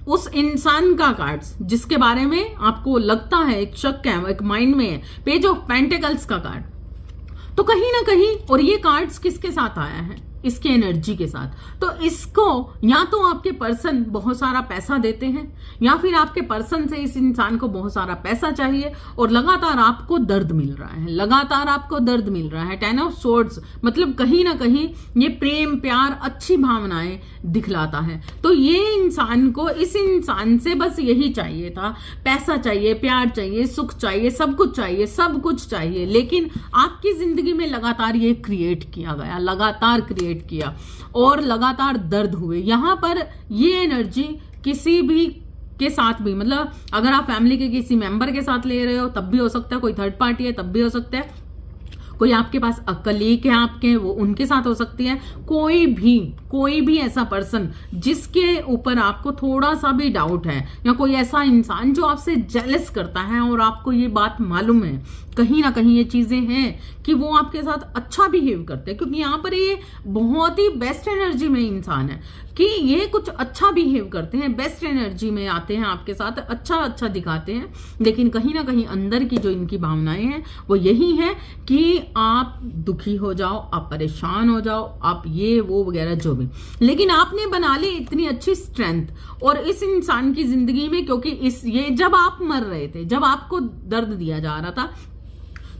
उस इंसान का कार्ड्स जिसके बारे में आपको लगता है, एक शक है, एक माइंड में है, पेज ऑफ पेंटिकल्स का कार्ड। तो कहीं ना कहीं, और ये कार्ड्स किसके साथ आया है, इसके एनर्जी के साथ, तो इसको या तो आपके पर्सन बहुत सारा पैसा देते हैं, या फिर आपके पर्सन से इस इंसान को बहुत सारा पैसा चाहिए और लगातार आपको दर्द मिल रहा है, लगातार आपको दर्द मिल रहा है। 10 ऑफ सोर्ड्स मतलब कहीं ना कहीं ये प्रेम प्यार अच्छी भावनाएं दिखलाता है। तो ये इंसान को, इस इंसान से बस यही चाहिए था, पैसा चाहिए, प्यार चाहिए, सुख चाहिए, सब कुछ चाहिए, सब कुछ चाहिए, लेकिन आपकी जिंदगी में लगातार ये क्रिएट किया गया, लगातार क्रिएट किया और लगातार दर्द हुए। यहां पर ये एनर्जी किसी भी के साथ भी, मतलब अगर आप फैमिली के किसी मेंबर के साथ ले रहे हो तब भी हो सकता है, कोई थर्ड पार्टी है तब भी हो सकता है, कोई आपके पास कलीग है आपके, वो उनके साथ हो सकती है, कोई भी ऐसा पर्सन जिसके ऊपर आपको थोड़ा सा भी डाउट है, या कोई ऐसा इंसान जो आपसे जेलस करता है और आपको ये बात मालूम है, कहीं ना कहीं ये चीजें हैं कि वो आपके साथ अच्छा बिहेव करते हैं, क्योंकि यहाँ पर ये बहुत ही बेस्ट एनर्जी में इंसान है कि ये कुछ अच्छा बिहेव करते हैं, बेस्ट एनर्जी में आते हैं आपके साथ, अच्छा दिखाते हैं, लेकिन कहीं ना कहीं अंदर की जो इनकी भावनाएं हैं वो यही है कि आप दुखी हो जाओ, आप परेशान हो जाओ, आप ये वो वगैरह जो भी, लेकिन आपने बना ली इतनी अच्छी स्ट्रेंथ। और इस इंसान की जिंदगी में, क्योंकि ये जब आप मर रहे थे, जब आपको दर्द दिया जा रहा था,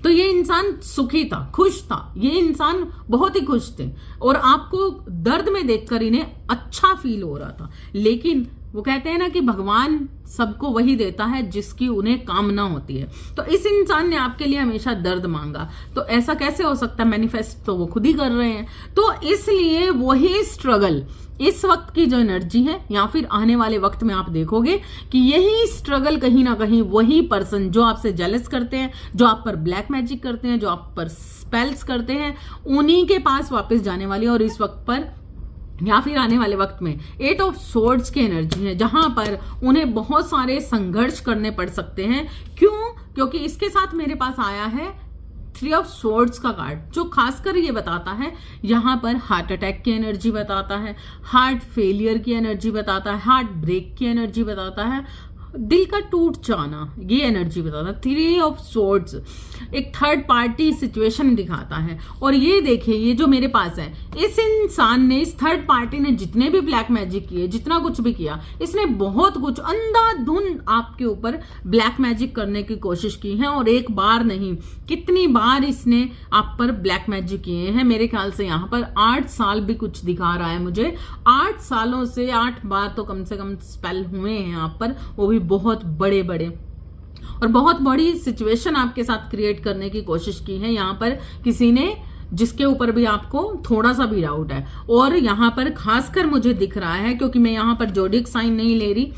तो ये इंसान सुखी था, खुश था, ये इंसान बहुत ही खुश थे और आपको दर्द में देखकर इन्हें अच्छा फील हो रहा था। लेकिन वो कहते हैं ना कि भगवान सबको वही देता है जिसकी उन्हें कामना होती है, तो इस इंसान ने आपके लिए हमेशा दर्द मांगा, तो ऐसा कैसे हो सकता है, मैनिफेस्ट तो वो खुद ही कर रहे हैं। तो इसलिए वही स्ट्रगल इस वक्त की जो एनर्जी है, या फिर आने वाले वक्त में आप देखोगे कि यही स्ट्रगल कहीं ना कहीं वही पर्सन जो आपसे जेलस करते हैं, जो आप पर ब्लैक मैजिक करते हैं, जो आप पर स्पेल्स करते हैं, उन्हीं के पास वापस जाने वाली है। और इस वक्त पर या फिर आने वाले वक्त में 8 ऑफ सोर्ड्स की एनर्जी है, जहां पर उन्हें बहुत सारे संघर्ष करने पड़ सकते हैं। क्यों? क्योंकि इसके साथ मेरे पास आया है 3 ऑफ सोर्ड्स का कार्ड, जो खासकर ये बताता है, यहां पर हार्ट अटैक की एनर्जी बताता है, हार्ट फेलियर की एनर्जी बताता है, हार्ट ब्रेक की एनर्जी बताता है, दिल का टूट जाना, ये एनर्जी बताता है। 3 ऑफ सोर्ड्स एक थर्ड पार्टी सिचुएशन दिखाता है। और ये देखिए, ये जो मेरे पास है, इस इंसान ने, इस थर्ड पार्टी ने जितने भी ब्लैक मैजिक किए, जितना कुछ भी किया, इसने बहुत कुछ अंधाधुंध आपके ऊपर ब्लैक मैजिक करने की कोशिश की है। और एक बार नहीं, कितनी बार इसने आप पर ब्लैक मैजिक किए हैं। मेरे ख्याल से यहाँ पर 8 साल भी कुछ दिखा रहा है मुझे, 8 सालों से 8 बार तो कम से कम स्पेल हुए हैं आप पर, वो भी बहुत बड़े बड़े, और बहुत बड़ी सिचुएशन आपके साथ क्रिएट करने की कोशिश की है यहाँ पर किसी ने, जिसके ऊपर भी आपको थोड़ा सा भी डाउट है। और यहाँ पर खासकर मुझे दिख रहा है, क्योंकि मैं यहाँ पर जोडिक साइन नहीं ले रही,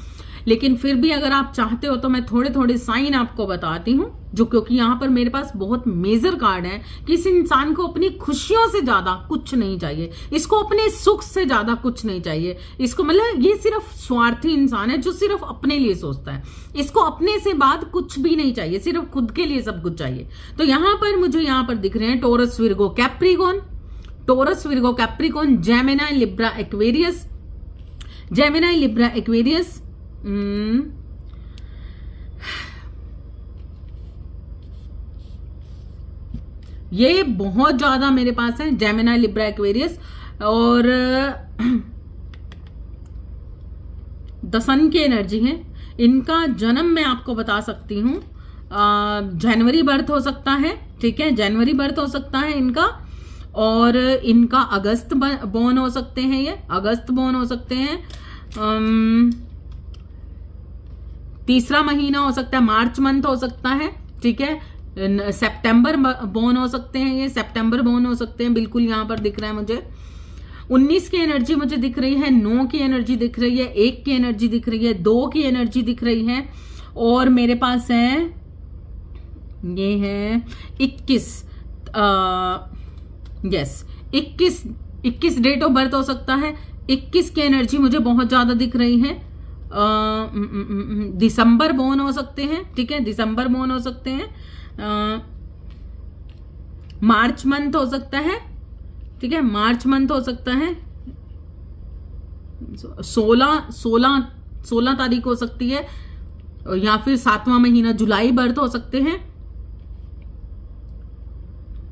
लेकिन फिर भी अगर आप चाहते हो तो मैं थोड़े थोड़े साइन आपको बताती हूँ, जो क्योंकि यहाँ पर मेरे पास बहुत मेजर कार्ड है कि इस इंसान को अपनी खुशियों से ज्यादा कुछ नहीं चाहिए, इसको अपने सुख से ज्यादा कुछ नहीं चाहिए, इसको मतलब ये सिर्फ स्वार्थी इंसान है जो सिर्फ अपने लिए सोचता है, इसको अपने से बाद कुछ भी नहीं चाहिए, सिर्फ खुद के लिए सब कुछ चाहिए। तो यहाँ पर मुझे यहाँ पर दिख रहे हैं Taurus Virgo Capricorn, Taurus Virgo Capricorn, Gemini Libra Aquarius, Gemini Libra Aquarius, ये बहुत ज्यादा मेरे पास है, जेमिनी लिब्रा एक्वेरियस। और द सन की एनर्जी है। इनका जन्म मैं आपको बता सकती हूँ, जनवरी बर्थ हो सकता है, ठीक है, जनवरी बर्थ हो सकता है इनका, और इनका अगस्त बोर्न हो सकते हैं, ये अगस्त बोर्न हो सकते हैं। तीसरा महीना हो सकता है, मार्च मंथ हो सकता है, ठीक है, सितंबर बोर्न हो सकते हैं, ये सितंबर बोर्न हो सकते हैं, बिल्कुल यहां पर दिख रहा है मुझे। 19 की एनर्जी मुझे दिख रही है, 9 की एनर्जी दिख रही है, 1 की एनर्जी दिख रही है, 2 की एनर्जी दिख रही है, और मेरे पास है ये है 21, यस 21 डेट ऑफ बर्थ हो सकता है। 21 की एनर्जी मुझे बहुत ज्यादा दिख रही है। दिसंबर बोर्न हो सकते हैं, ठीक है, दिसंबर बोर्न हो सकते हैं। मार्च मंथ हो सकता है, ठीक है, मार्च मंथ हो सकता है। 16 तारीख हो सकती है, या फिर 7वां महीना जुलाई बर्थ हो सकते हैं।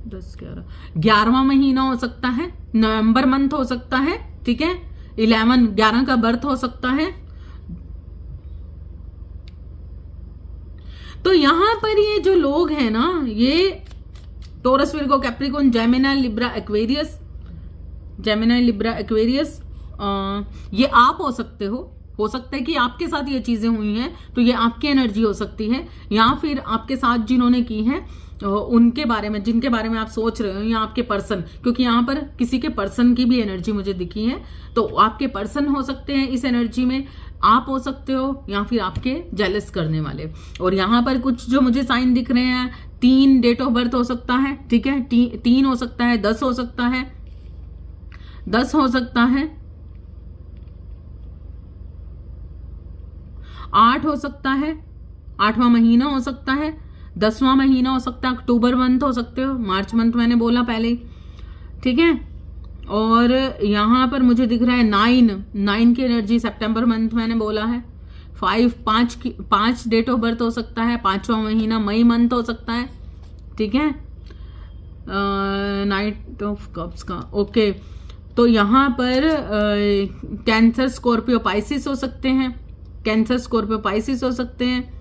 11वां महीना हो सकता है, नवंबर मंथ हो सकता है, ठीक है, 11 का बर्थ हो सकता है। तो यहां पर ये जो लोग हैं ना, ये Taurus, Virgo, Capricorn, Gemini, Libra, Aquarius, ये आप हो सकते हो सकता है कि आपके साथ ये चीजें हुई हैं, तो ये आपकी एनर्जी हो सकती है, या फिर आपके साथ जिन्होंने की है उनके बारे में, जिनके बारे में आप सोच रहे हो, या आपके पर्सन, क्योंकि यहाँ पर किसी के पर्सन की भी एनर्जी मुझे दिखी है, तो आपके पर्सन हो सकते हैं इस एनर्जी में, आप हो सकते हो, या फिर आपके जेलस करने वाले। और यहाँ पर कुछ जो मुझे साइन दिख रहे हैं, 3 डेट ऑफ बर्थ हो सकता है, ठीक है, 3 हो सकता है, 10 हो सकता है, 10 हो सकता है, 8 हो सकता है, 8वां महीना हो सकता है, 10वां महीना हो सकता है, अक्टूबर मंथ हो सकते हो, मार्च मंथ मैंने बोला पहले ही, ठीक है। और यहां पर मुझे दिख रहा है 9 की एनर्जी, सितंबर मंथ मैंने बोला है। 5 डेट ऑफ बर्थ हो सकता है, 5वां महीना मई मंथ हो सकता है, ठीक है। नाइट ऑफ कप्स का, ओके। तो यहां पर कैंसर, स्कॉर्पियो, पाइसिस हो सकते हैं, कैंसर, स्कॉर्पियो, पाइसिस हो सकते हैं।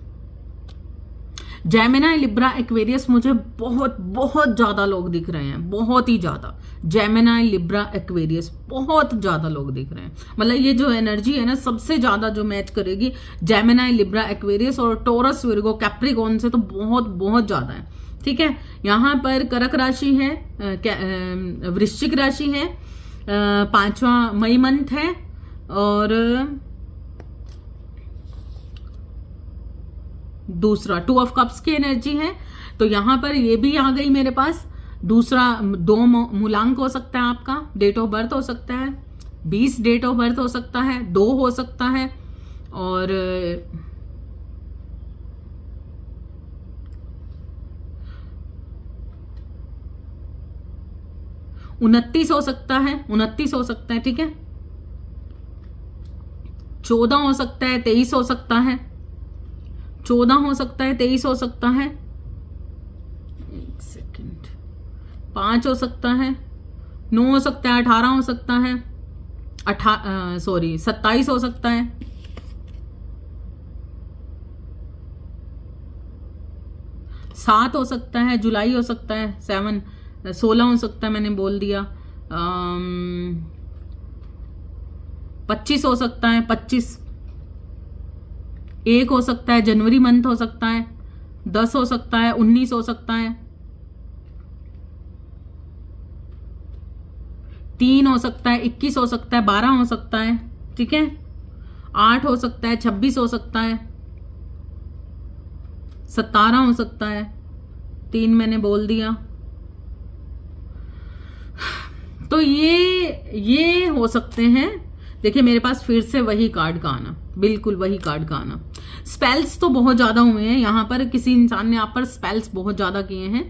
जेमिनी, लिब्रा, एक्वेरियस मुझे बहुत ज्यादा लोग दिख रहे हैं, बहुत ही ज्यादा। जेमिनी, लिब्रा, एक्वेरियस बहुत ज्यादा लोग दिख रहे हैं, मतलब ये जो एनर्जी है ना, सबसे ज्यादा जो मैच करेगी जेमिनी, लिब्रा, एक्वेरियस और टोरस, विर्गो, कैप्रिकॉर्न से तो बहुत ज्यादा है, ठीक है। यहां पर कर्क राशि है, वृश्चिक राशि है, 5वां मई मंथ है, और दूसरा 2 ऑफ कप्स की एनर्जी है। तो यहां पर ये भी आ गई मेरे पास। दूसरा 2 मूलांक हो सकता है, आपका डेट ऑफ बर्थ हो सकता है, 20 डेट ऑफ बर्थ हो सकता है, 2 हो सकता है, और 29 हो सकता है, 29 हो सकता है, ठीक है। 14 हो सकता है, 23 हो सकता है, 14 हो सकता है, 23 हो सकता है, 1 सेकेंड, 5 हो सकता है, 9 हो सकता है, 18 हो सकता है, 27 हो सकता है, 7 हो सकता है, जुलाई हो सकता है, 16 हो सकता है, मैंने बोल दिया, 25 हो सकता है, 25, 1 हो सकता है, जनवरी मंथ हो सकता है, 10 हो सकता है, 19 हो सकता है, 3 हो सकता है, 21 हो सकता है, 12 हो सकता है, ठीक है, 8 हो सकता है, 26 हो सकता है, 17 हो सकता है, 3 मैंने बोल दिया। तो ये हो सकते हैं। देखिए मेरे पास फिर से वही कार्ड का आना, बिल्कुल वही कार्ड का आना। स्पेल्स तो बहुत ज्यादा हुए हैं यहाँ पर, किसी इंसान ने आप पर स्पेल्स बहुत ज्यादा किए हैं,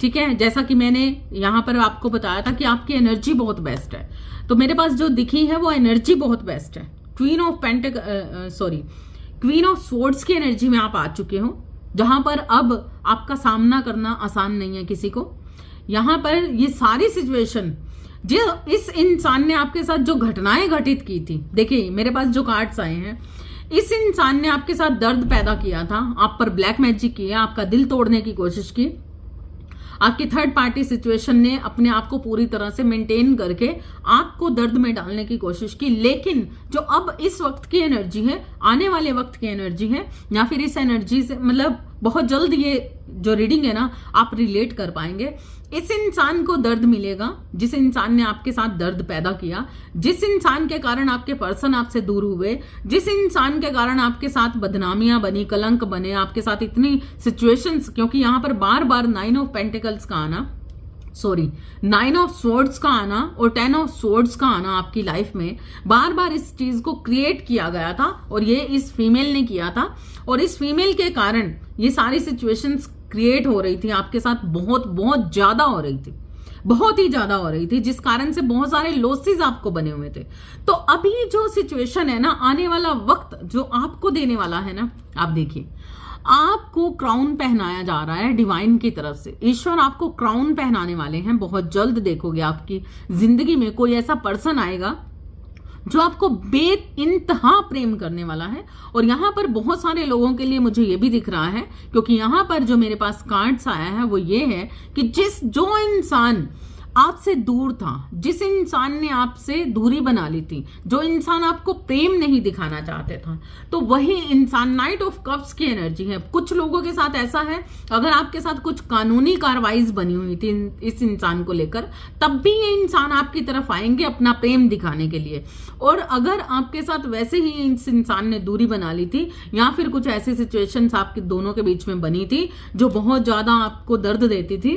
ठीक है। जैसा कि मैंने यहाँ पर आपको बताया था कि आपकी एनर्जी बहुत बेस्ट है, तो मेरे पास जो दिखी है वो एनर्जी बहुत बेस्ट है। क्वीन ऑफ स्वॉर्ड्स की एनर्जी में आप आ चुके हो, जहां पर अब आपका सामना करना आसान नहीं है किसी को। यहाँ पर ये सारी सिचुएशन जो इस इंसान ने आपके साथ जो घटनाएं घटित की थी, देखिए मेरे पास जो कार्ड्स आए हैं, इस इंसान ने आपके साथ दर्द पैदा किया था, आप पर ब्लैक मैजिक किया, आपका दिल तोड़ने की कोशिश की, आपकी थर्ड पार्टी सिचुएशन ने अपने आप को पूरी तरह से मेंटेन करके आपको दर्द में डालने की कोशिश की। लेकिन जो अब इस वक्त की एनर्जी है, आने वाले वक्त की एनर्जी है, या फिर इस एनर्जी से मतलब बहुत जल्द ये जो रीडिंग है ना आप रिलेट कर पाएंगे। इस इंसान को दर्द मिलेगा जिस इंसान ने आपके साथ दर्द पैदा किया, जिस इंसान के कारण आपके पर्सन आपसे दूर हुए, जिस इंसान के कारण आपके साथ बदनामियां बनी, कलंक बने, आपके साथ इतनी सिचुएशंस, क्योंकि यहां पर बार बार 9 ऑफ पेंटिकल्स का आना, 9 ऑफ स्वॉर्ड्स का आना और 10 ऑफ स्वॉर्ड्स का आना आपकी लाइफ में बार बार इस चीज को क्रिएट किया गया था और ये इस फीमेल ने किया था। और इस फीमेल के कारण ये सारी सिचुएशंस क्रिएट हो रही थी आपके साथ, बहुत बहुत ज्यादा हो रही थी, बहुत ही ज्यादा हो रही थी, जिस कारण से बहुत सारे लॉसेस आपको बने हुए थे। तो अभी जो सिचुएशन है ना, आने वाला वक्त जो आपको देने वाला है ना, आप देखिए आपको क्राउन पहनाया जा रहा है डिवाइन की तरफ से। ईश्वर आपको क्राउन पहनाने वाले हैं। बहुत जल्द देखोगे आपकी जिंदगी में कोई ऐसा पर्सन आएगा जो आपको बेइंतहा प्रेम करने वाला है। और यहां पर बहुत सारे लोगों के लिए मुझे ये भी दिख रहा है, क्योंकि यहां पर जो मेरे पास कार्ड्स आया है वो ये है कि जो इंसान आपसे दूर था, जिस इंसान ने आपसे दूरी बना ली थी, जो इंसान आपको प्रेम नहीं दिखाना चाहते था, तो वही इंसान, नाइट ऑफ कप्स की एनर्जी है। कुछ लोगों के साथ ऐसा है, अगर आपके साथ कुछ कानूनी कार्रवाई बनी हुई थी इस इंसान को लेकर, तब भी ये इंसान आपकी तरफ आएंगे अपना प्रेम दिखाने के लिए। और अगर आपके साथ वैसे ही इस इंसान ने दूरी बना ली थी, या फिर कुछ ऐसी सिचुएशंस आपके दोनों के बीच में बनी थी जो बहुत ज्यादा आपको दर्द देती थी,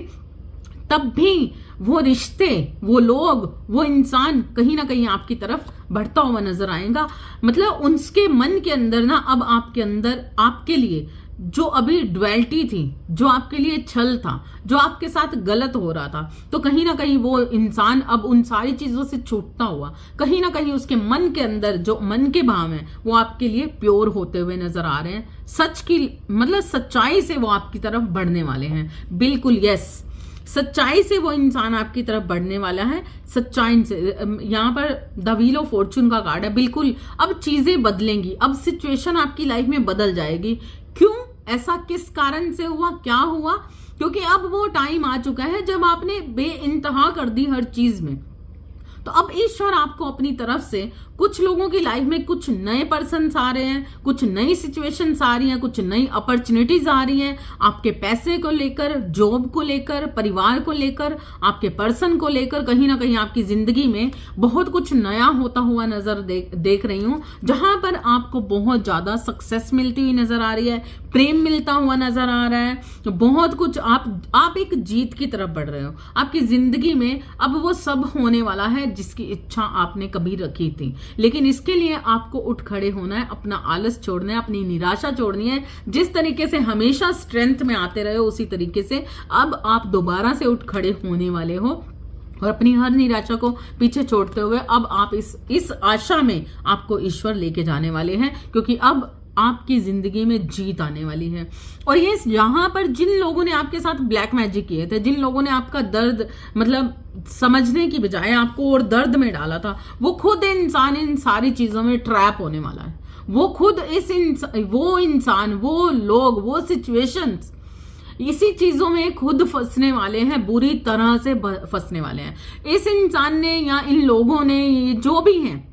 तब भी वो रिश्ते, वो लोग, वो इंसान कहीं ना कहीं आपकी तरफ बढ़ता हुआ नजर आएगा। मतलब उनके मन के अंदर ना अब आपके अंदर, आपके लिए जो अभी ड्वेल्टी थी, जो आपके लिए छल था, जो आपके साथ गलत हो रहा था, तो कहीं ना कहीं वो इंसान अब उन सारी चीजों से छूटता हुआ, कहीं ना कहीं उसके मन के अंदर जो मन के भाव हैं वो आपके लिए प्योर होते हुए नजर आ रहे हैं। सच की मतलब सच्चाई से वो आपकी तरफ बढ़ने वाले हैं। बिल्कुल यस, सच्चाई से वो इंसान आपकी तरफ बढ़ने वाला है। सच्चाई से, यहाँ पर द व्हील ऑफ फॉर्चून का कार्ड है। बिल्कुल अब चीजें बदलेंगी, अब सिचुएशन आपकी लाइफ में बदल जाएगी। क्यों, ऐसा किस कारण से हुआ, क्या हुआ? क्योंकि अब वो टाइम आ चुका है जब आपने बेइंतहा कर दी हर चीज में। तो अब ईश्वर आपको अपनी तरफ से, कुछ लोगों की लाइफ में कुछ नए पर्सन्स आ रहे हैं, कुछ नई सिचुएशंस आ रही हैं, कुछ नई अपॉर्चुनिटीज आ रही हैं, आपके पैसे को लेकर, जॉब को लेकर, परिवार को लेकर, आपके पर्सन को लेकर, कहीं ना कहीं आपकी जिंदगी में बहुत कुछ नया होता हुआ नजर देख रही हूं, जहां पर आपको बहुत ज्यादा सक्सेस मिलती हुई नजर आ रही है, प्रेम मिलता हुआ नजर आ रहा है, बहुत कुछ आप एक जीत की तरफ बढ़ रहे हो। आपकी जिंदगी में अब वो सब होने वाला है जिसकी इच्छा आपने कभी रखी थी। लेकिन इसके लिए आपको उठ खड़े होना है, अपना आलस छोड़ना है, अपनी निराशा छोड़नी है। जिस तरीके से हमेशा स्ट्रेंथ में आते रहे हो, उसी तरीके से अब आप दोबारा से उठ खड़े होने वाले हो और अपनी हर निराशा को पीछे छोड़ते हुए अब आप इस आशा में आपको ईश्वर लेके जाने वाले हैं, क्योंकि अब आपकी जिंदगी में जीत आने वाली है। और ये यहाँ पर जिन लोगों ने आपके साथ ब्लैक मैजिक किए थे, जिन लोगों ने आपका दर्द मतलब समझने की बजाय आपको और दर्द में डाला था, वो खुद इंसान इन सारी चीजों में ट्रैप होने वाला है। वो खुद वो इंसान, वो लोग, वो सिचुएशंस इसी चीजों में खुद फंसने वाले हैं, बुरी तरह से फंसने वाले हैं। इस इंसान ने या इन लोगों ने, ये जो भी हैं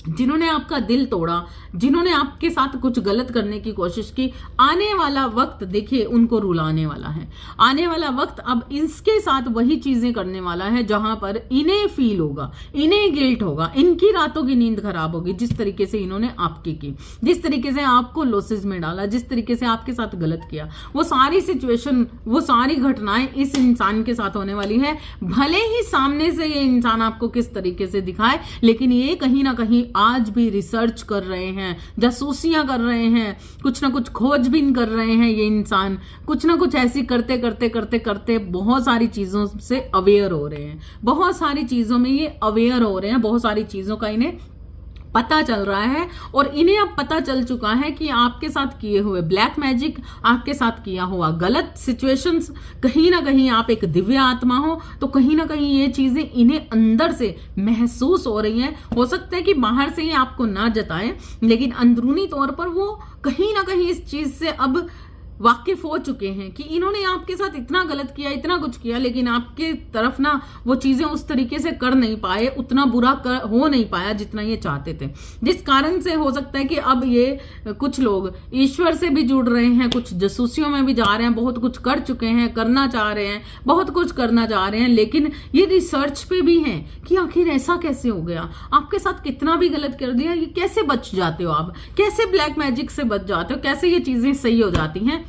जिन्होंने आपका दिल तोड़ा, जिन्होंने आपके साथ कुछ गलत करने की कोशिश की, आने वाला वक्त देखिए उनको रुलाने वाला है। आने वाला वक्त अब इसके साथ वही चीजें करने वाला है जहां पर इन्हें फील होगा, इन्हें गिल्ट होगा, इनकी रातों की नींद खराब होगी, जिस तरीके से इन्होंने आपकी की, जिस तरीके से आपको लॉसेस में डाला, जिस तरीके से आपके साथ गलत किया। वो सारी सिचुएशन, वो सारी घटनाएं इस इंसान के साथ होने वाली है। भले ही सामने से ये इंसान आपको किस तरीके से दिखाए, लेकिन ये कहीं ना कहीं आज भी रिसर्च कर रहे हैं, जासूसियां कर रहे हैं, कुछ ना कुछ खोजबीन कर रहे हैं। ये इंसान कुछ ना कुछ ऐसी करते करते करते करते बहुत सारी चीजों से अवेयर हो रहे हैं, बहुत सारी चीजों में ये अवेयर हो रहे हैं, बहुत सारी चीजों का इन्हें पता चल रहा है और इन्हें अब पता चल चुका है कि आपके साथ किए हुए ब्लैक मैजिक, आपके साथ किया हुआ गलत सिचुएशंस, कहीं ना कहीं आप एक दिव्य आत्मा हो, तो कहीं ना कहीं ये चीजें इन्हें अंदर से महसूस हो रही हैं। हो सकता है कि बाहर से ही आपको ना जताएं, लेकिन अंदरूनी तौर पर वो कहीं ना कहीं इस चीज से अब वाकिफ हो चुके हैं कि इन्होंने आपके साथ इतना गलत किया, इतना कुछ किया, लेकिन आपके तरफ ना वो चीजें उस तरीके से कर नहीं पाए, उतना बुरा हो नहीं पाया जितना ये चाहते थे, जिस कारण से हो सकता है कि अब ये कुछ लोग ईश्वर से भी जुड़ रहे हैं, कुछ जासूसियों में भी जा रहे हैं, बहुत कुछ कर चुके हैं, करना चाह रहे हैं, बहुत कुछ करना चाह रहे हैं, लेकिन ये रिसर्च पे भी हैं कि आखिर ऐसा कैसे हो गया, आपके साथ कितना भी गलत कर दिया, ये कैसे बच जाते हो आप, कैसे ब्लैक मैजिक से बच जाते हो, कैसे ये चीजें सही हो जाती हैं।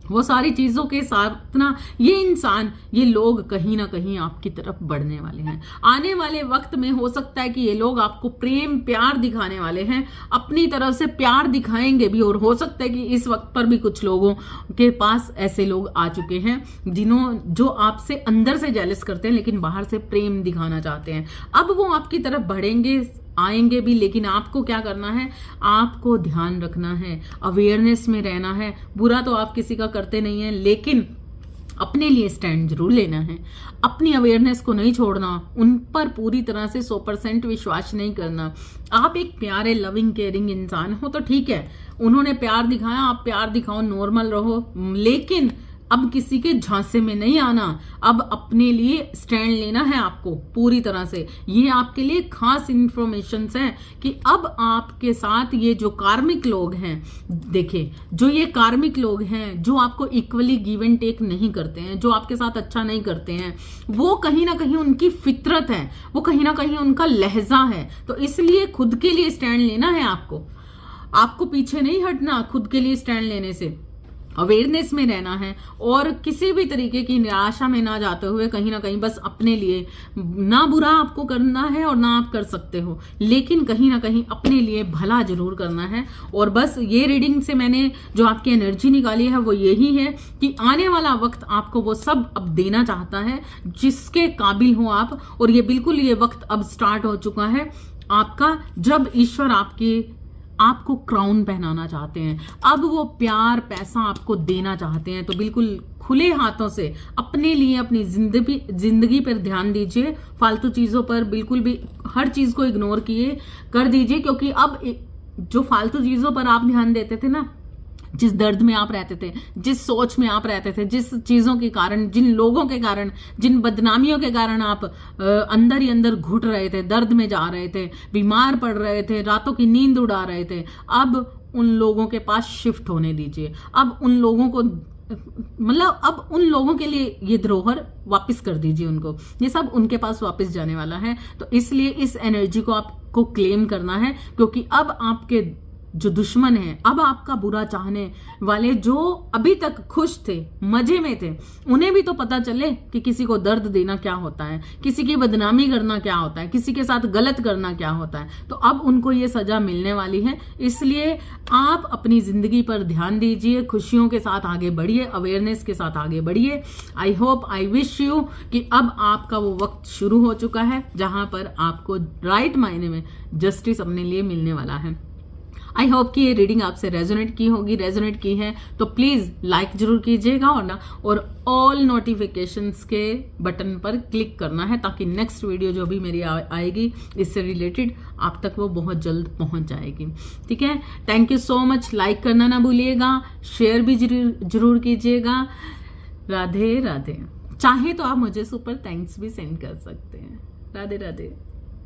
वो सारी चीजों के साथ ना ये इंसान, ये लोग कहीं ना कहीं आपकी तरफ बढ़ने वाले हैं। आने वाले वक्त में हो सकता है कि ये लोग आपको प्रेम प्यार दिखाने वाले हैं, अपनी तरफ से प्यार दिखाएंगे भी, और हो सकता है कि इस वक्त पर भी कुछ लोगों के पास ऐसे लोग आ चुके हैं जो आपसे अंदर से जेलस करते हैं लेकिन बाहर से प्रेम दिखाना चाहते हैं। अब वो आपकी तरफ बढ़ेंगे, आएंगे भी, लेकिन आपको क्या करना है, आपको ध्यान रखना है, अवेयरनेस में रहना है। बुरा तो आप किसी का करते नहीं है, लेकिन अपने लिए स्टैंड जरूर लेना है, अपनी अवेयरनेस को नहीं छोड़ना, उन पर पूरी तरह से 100% विश्वास नहीं करना। आप एक प्यारे लविंग केयरिंग इंसान हो तो ठीक है, उन्होंने प्यार दिखाया, आप प्यार दिखाओ, नॉर्मल रहो, लेकिन अब किसी के झांसे में नहीं आना, अब अपने लिए स्टैंड लेना है आपको पूरी तरह से। ये आपके लिए खास इंफॉर्मेशन है कि अब आपके साथ ये जो कार्मिक लोग हैं, देखिए जो ये कार्मिक लोग हैं जो आपको इक्वली गिव एंड टेक नहीं करते हैं, जो आपके साथ अच्छा नहीं करते हैं, वो कहीं ना कहीं उनकी फितरत है, वो कहीं ना कहीं उनका लहजा है। तो इसलिए खुद के लिए स्टैंड लेना है आपको पीछे नहीं हटना, खुद के लिए स्टैंड लेने से अवेयरनेस में रहना है, और किसी भी तरीके की निराशा में ना जाते हुए कहीं ना कहीं बस अपने लिए, ना बुरा आपको करना है और ना आप कर सकते हो, लेकिन कहीं ना कहीं अपने लिए भला जरूर करना है। और बस ये रीडिंग से मैंने जो आपकी एनर्जी निकाली है वो यही है कि आने वाला वक्त आपको वो सब अब देना चाहता है जिसके काबिल हो आप, और ये बिल्कुल ये वक्त अब स्टार्ट हो चुका है आपका, जब ईश्वर आपको क्राउन पहनाना चाहते हैं। अब वो प्यार पैसा आपको देना चाहते हैं, तो बिल्कुल खुले हाथों से अपने लिए, अपनी जिंदगी पर ध्यान दीजिए, फालतू चीजों पर बिल्कुल भी, हर चीज को इग्नोर कर दीजिए, क्योंकि अब जो फालतू चीजों पर आप ध्यान देते थे ना, जिस दर्द में आप रहते थे, जिस सोच में आप रहते थे, जिस चीजों के कारण, जिन लोगों के कारण, जिन बदनामियों के कारण आप अंदर ही अंदर घुट रहे थे, दर्द में जा रहे थे, बीमार पड़ रहे थे, रातों की नींद उड़ा रहे थे, अब उन लोगों के पास शिफ्ट होने दीजिए। अब उन लोगों को अब उन लोगों के लिए ये धरोहर वापस कर दीजिए उनको, ये सब उनके पास वापस जाने वाला है। तो इसलिए इस एनर्जी को आपको क्लेम करना है, क्योंकि अब आपके जो दुश्मन है, अब आपका बुरा चाहने वाले, जो अभी तक खुश थे, मजे में थे, उन्हें भी तो पता चले कि किसी को दर्द देना क्या होता है, किसी की बदनामी करना क्या होता है, किसी के साथ गलत करना क्या होता है। तो अब उनको ये सजा मिलने वाली है। इसलिए आप अपनी जिंदगी पर ध्यान दीजिए, खुशियों के साथ आगे बढ़िए, अवेयरनेस के साथ आगे बढ़िए। I hope, I wish you कि अब आपका वो वक्त शुरू हो चुका है जहां पर आपको राइट मायने में जस्टिस अपने लिए मिलने वाला है। आई होप कि ये रीडिंग आपसे रेजोनेट की होगी। रेजोनेट की है तो प्लीज लाइक जरूर कीजिएगा, और ऑल नोटिफिकेशंस के बटन पर क्लिक करना है, ताकि नेक्स्ट वीडियो जो भी मेरी आएगी इससे रिलेटेड आप तक वो बहुत जल्द पहुंच जाएगी। ठीक है, thank you so much. Like करना ना भूलिएगा, शेयर भी जरूर कीजिएगा। राधे राधे। चाहे तो आप मुझे सुपर थैंक्स भी सेंड कर सकते हैं। राधे राधे।